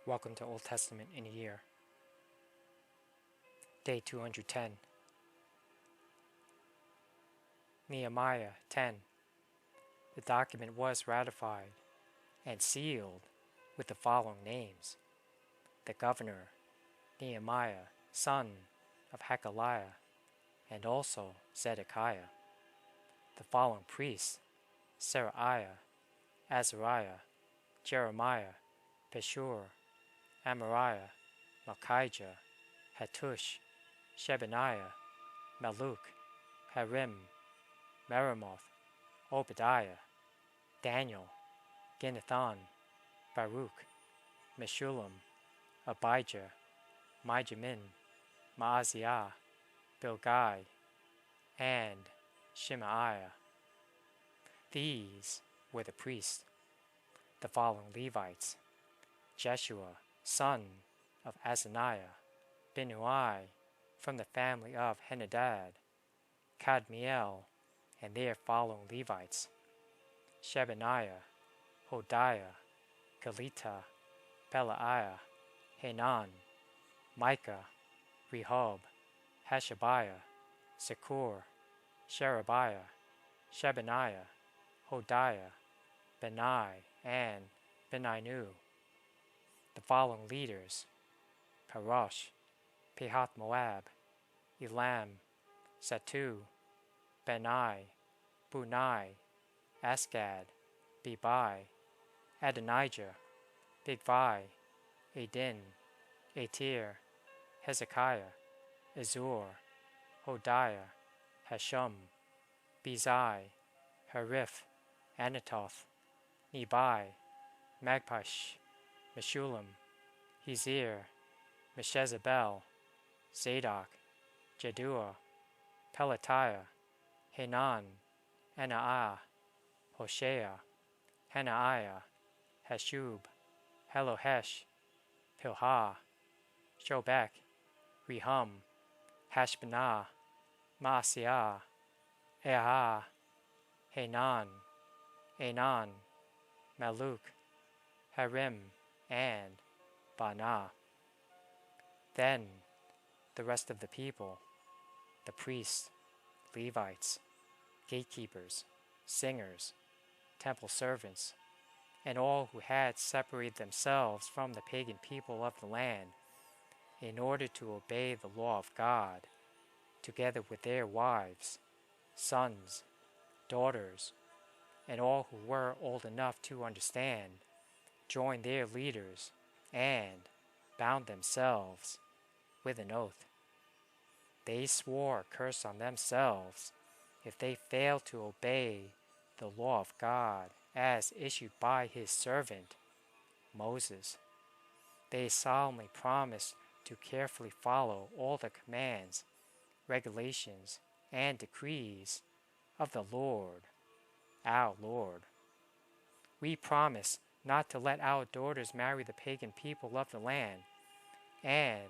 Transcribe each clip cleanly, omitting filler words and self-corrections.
Welcome to Old Testament in a Year. Day 210. Nehemiah 10. The document was ratified and sealed with the following names: the governor, Nehemiah, son of Hakaliah, and also Zedekiah. The following priests: Seraiah, Azariah, Jeremiah, Pashur, Amariah, Malchijah, Hattush, Shebaniah, Malluch, Harim, Meremoth, Obadiah, Daniel, Ginnathan, Baruch, Meshullam, Abijah, Mijamin, Maaziah, Bilgai, and Shemaiah. These were the priests. The following Levites: Jeshua, son of Azaniah, Binnui, from the family of Henadad, Kadmiel, and their following Levites: Shebaniah, Hodiah, Kelita, Pelaiah, Hanan, Micah, Rehob, Hashabiah, Zakur, Sherebiah, Shebaniah, Hodiah, Benai, and Beninu. The following leaders: Parosh, Pahath Moab, Elam, Satu, Benai, Bunai, Asgad, Bebai, Adonijah, Bigvai, Adin, Atir, Hezekiah, Azur, Hodiah, Hashum, Bezai, Hariph, Anatoth, Nebai, Magpish, Meshullam, Hezir, Meshezabel, Zadok, Jeduah, Pelatiah, Hanan, Anaiah, Hoshea, Hanaiah, Hashub, Helohesh, Pilha, Shobek, Rehum, Hashbanah, Maasiah, Eha, Hanan, Anan, Malluch, Harim, and Banah. Then the rest of the people, the priests, Levites, gatekeepers, singers, temple servants, and all who had separated themselves from the pagan people of the land in order to obey the law of God, together with their wives, sons, daughters, and all who were old enough to understand, joined their leaders and bound themselves with an oath. They swore a curse on themselves if they failed to obey the law of God as issued by his servant Moses. They solemnly promised to carefully follow all the commands, regulations, and decrees of the Lord, our Lord. We promise not to let our daughters marry the pagan people of the land, and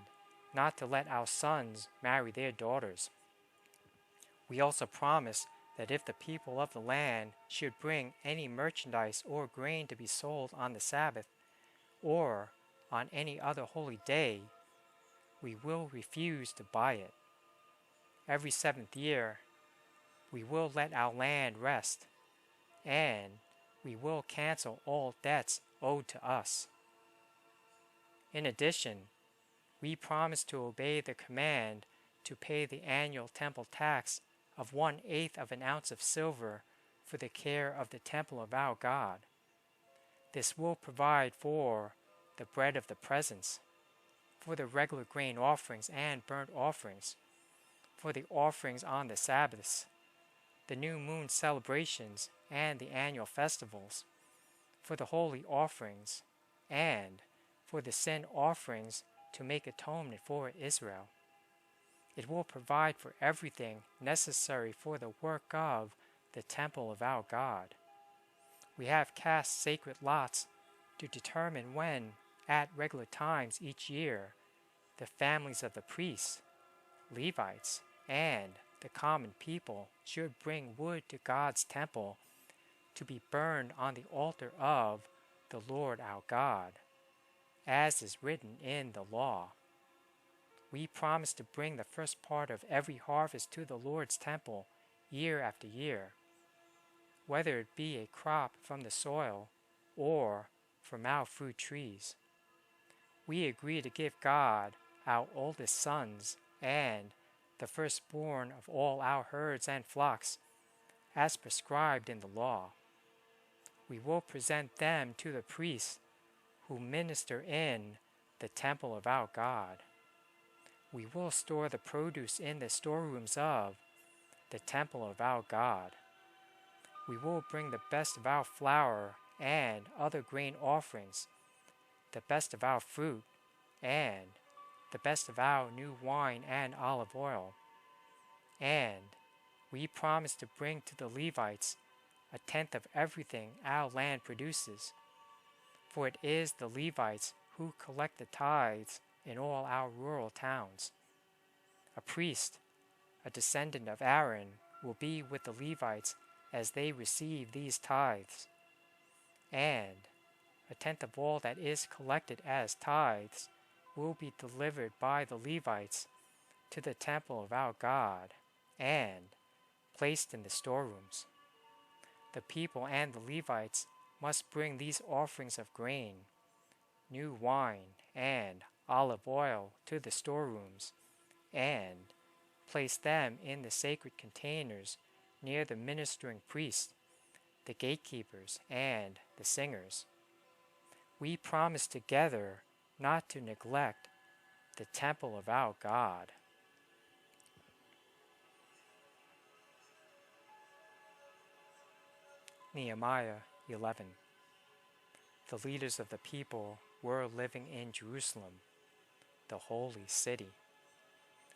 not to let our sons marry their daughters. We also promise that if the people of the land should bring any merchandise or grain to be sold on the Sabbath, or on any other holy day, we will refuse to buy it. Every 7th year, we will let our land rest, and we will cancel all debts owed to us. In addition, we promise to obey the command to pay the annual temple tax of 1/8 of an ounce of silver for the care of the temple of our God. This will provide for the bread of the presence, for the regular grain offerings and burnt offerings, for the offerings on the Sabbaths, the new moon celebrations and the annual festivals, for the holy offerings, and for the sin offerings to make atonement for Israel. It will provide for everything necessary for the work of the temple of our God. We have cast sacred lots to determine when, at regular times each year, the families of the priests, Levites, and the common people should bring wood to God's temple to be burned on the altar of the Lord our God. as is written in the law. We promise to bring the first part of every harvest to the Lord's temple year after year, whether it be a crop from the soil or from our fruit trees. We agree to give God our oldest sons and the firstborn of all our herds and flocks, as prescribed in the law. We will present them to the priests who minister in the temple of our God. We will store the produce in the storerooms of the temple of our God. We will bring the best of our flour and other grain offerings, the best of our fruit, and the best of our new wine and olive oil. And we promise to bring to the Levites a tenth of everything our land produces, for it is the Levites who collect the tithes in all our rural towns. A priest, a descendant of Aaron, will be with the Levites as they receive these tithes, and a tenth of all that is collected as tithes will be delivered by the Levites to the temple of our God and placed in the storerooms. The people and the Levites must bring these offerings of grain, new wine, and olive oil to the storerooms and place them in the sacred containers near the ministering priests, the gatekeepers, and the singers. We promise together not to neglect the temple of our God. Nehemiah 11. The leaders of the people were living in Jerusalem, the holy city.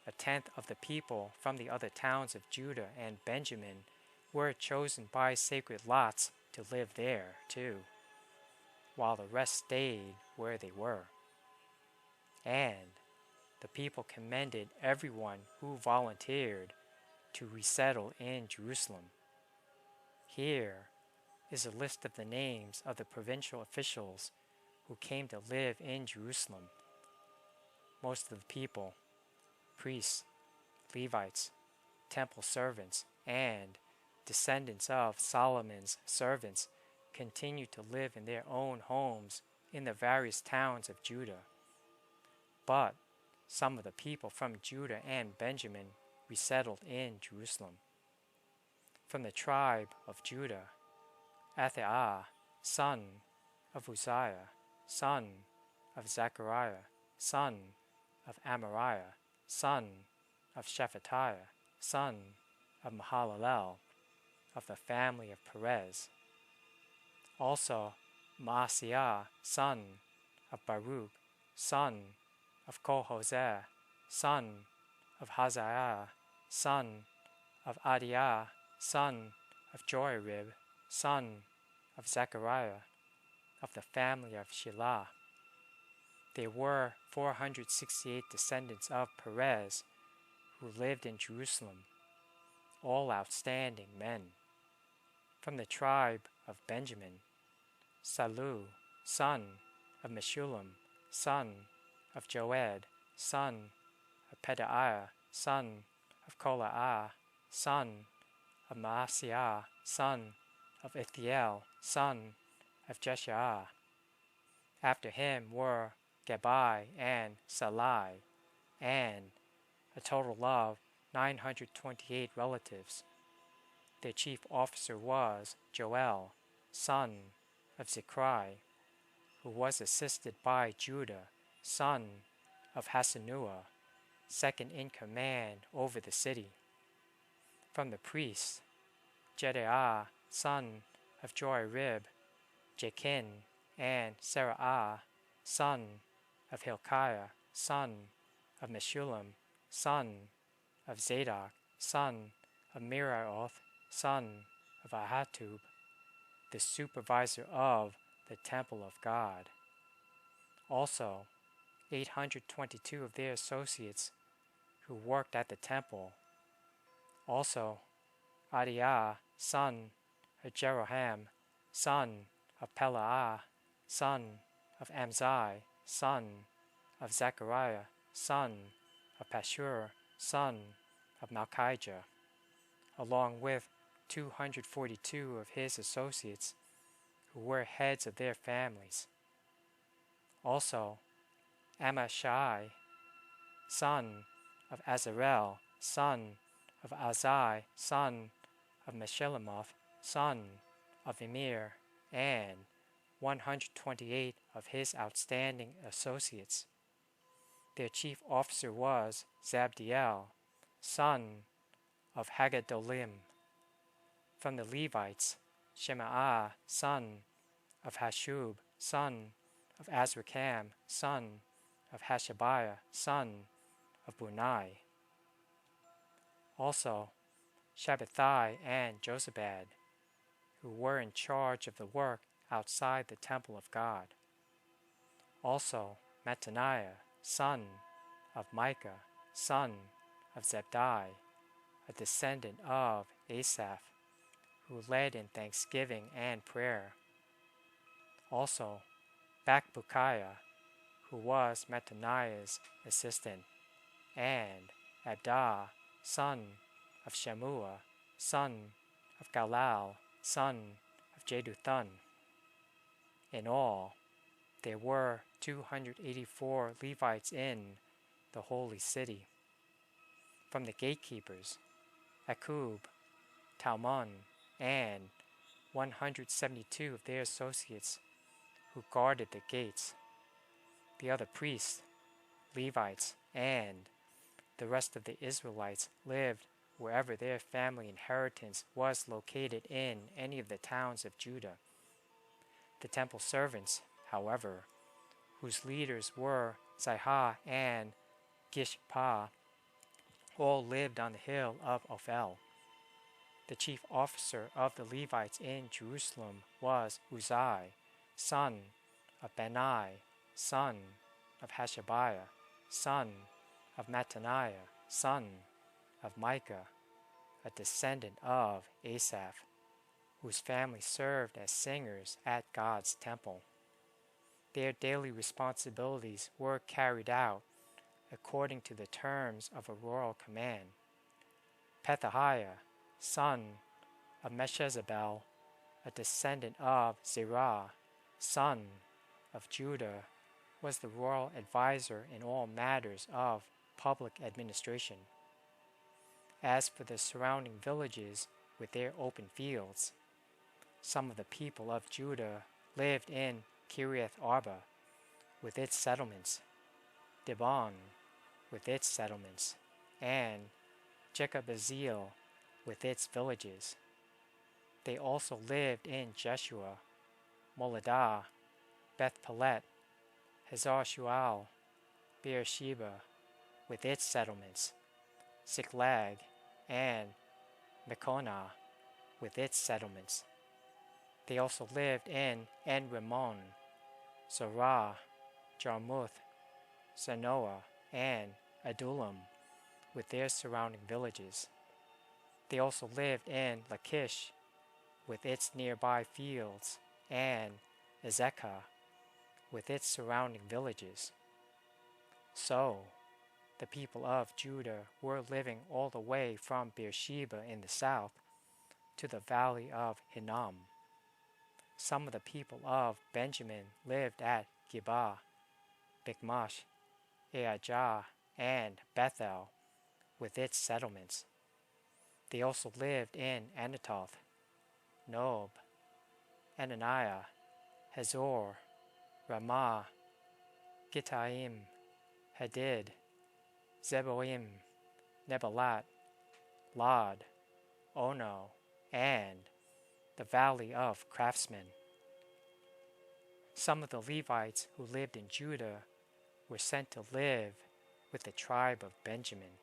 A tenth of the people from the other towns of Judah and Benjamin were chosen by sacred lots to live there too, while the rest stayed where they were. And the people commended everyone who volunteered to resettle in Jerusalem. Here is a list of the names of the provincial officials who came to live in Jerusalem. Most of the people, priests, Levites, temple servants, and descendants of Solomon's servants, continued to live in their own homes in the various towns of Judah. But some of the people from Judah and Benjamin resettled in Jerusalem. From the tribe of Judah, Athaiah, son of Uzziah, son of Zechariah, son of Amariah, son of Shephatiah, son of Mahalalel, of the family of Perez. Also Maaseiah, son of Baruch, son of Kohoseh, son of Haziah, son of Adiah, son of Joarib, son of Zechariah, of the family of Shelah. There were 468 descendants of Perez who lived in Jerusalem, all outstanding men. From the tribe of Benjamin, Salu, son of Meshullam, son of Joed, son of Pedaiah, son of Kolaiah, son of Maaseiah, son of Ithiel, son of Jeshaiah. After him were Gabai and Salai, and a total of 928 relatives. Their chief officer was Joel, son of Zichri, who was assisted by Judah, son of Hasenuah, second in command over the city. From the priests, Jedaiah, son of Joarib, Jachin, and Seraiah, son of Hilkiah, son of Meshullam, son of Zadok, son of Meraioth, son of Ahatub, the supervisor of the temple of God. Also 822 of their associates who worked at the temple. Also Adiah, son of Jeroham, son of Pelaiah, son of Amzai, son of Zechariah, son of Pashur, son of Malchijah, along with 242 of his associates who were heads of their families. Also, Amashai, son of Azarel, son of Azai, son of Meshillemoth, son of Emir, and 128 of his outstanding associates. Their chief officer was Zabdiel, son of Haggedolim. From the Levites, Shemaiah, son of Hashub, son of Azrikam, son of Hashabiah, son of Bunai. Also, Shabbathai and Josabad, who were in charge of the work outside the temple of God. Also, Mattaniah, son of Micah, son of Zebdai, a descendant of Asaph, who led in thanksgiving and prayer. Also, Bakbukiah, who was Mattaniah's assistant, and Abdah, son of Shammua, son of Galal, son of Jeduthun. In all, there were 284 Levites in the holy city. From the gatekeepers, Akub, Talmon, and 172 of their associates who guarded the gates. The other priests, Levites, and the rest of the Israelites lived wherever their family inheritance was located in any of the towns of Judah. The temple servants, however, whose leaders were Zihah and Gishpah, all lived on the hill of Ophel. The chief officer of the Levites in Jerusalem was Uzai, son of Benai, son of Hashabiah, son of Mattaniah, son of Micah, a descendant of Asaph, whose family served as singers at God's temple. Their daily responsibilities were carried out according to the terms of a royal command. Pethahiah, son of Meshezabel, a descendant of Zerah, son of Judah, was the royal advisor in all matters of public administration. As for the surrounding villages with their open fields, some of the people of Judah lived in Kiriath Arba with its settlements, Dibon with its settlements, and Jekabazeel with its villages. They also lived in Jeshua, Moladah, Beth Pelet, Hazar Shual, Beersheba with its settlements, Ziklag, and Mekonah with its settlements. They also lived in En-Rimmon, Zorah, Jarmuth, Zanoah, and Adullam with their surrounding villages. They also lived in Lachish with its nearby fields, and Ezekah with its surrounding villages. So, the people of Judah were living all the way from Beersheba in the south to the valley of Hinnom. Some of the people of Benjamin lived at Gibah, Bikmash, Aijah, and Bethel with its settlements. They also lived in Anatoth, Nob, Ananiah, Hazor, Ramah, Gittaim, Hadid, Zeboim, Nebalat, Lod, Ono, and the Valley of Craftsmen. Some of the Levites who lived in Judah were sent to live with the tribe of Benjamin.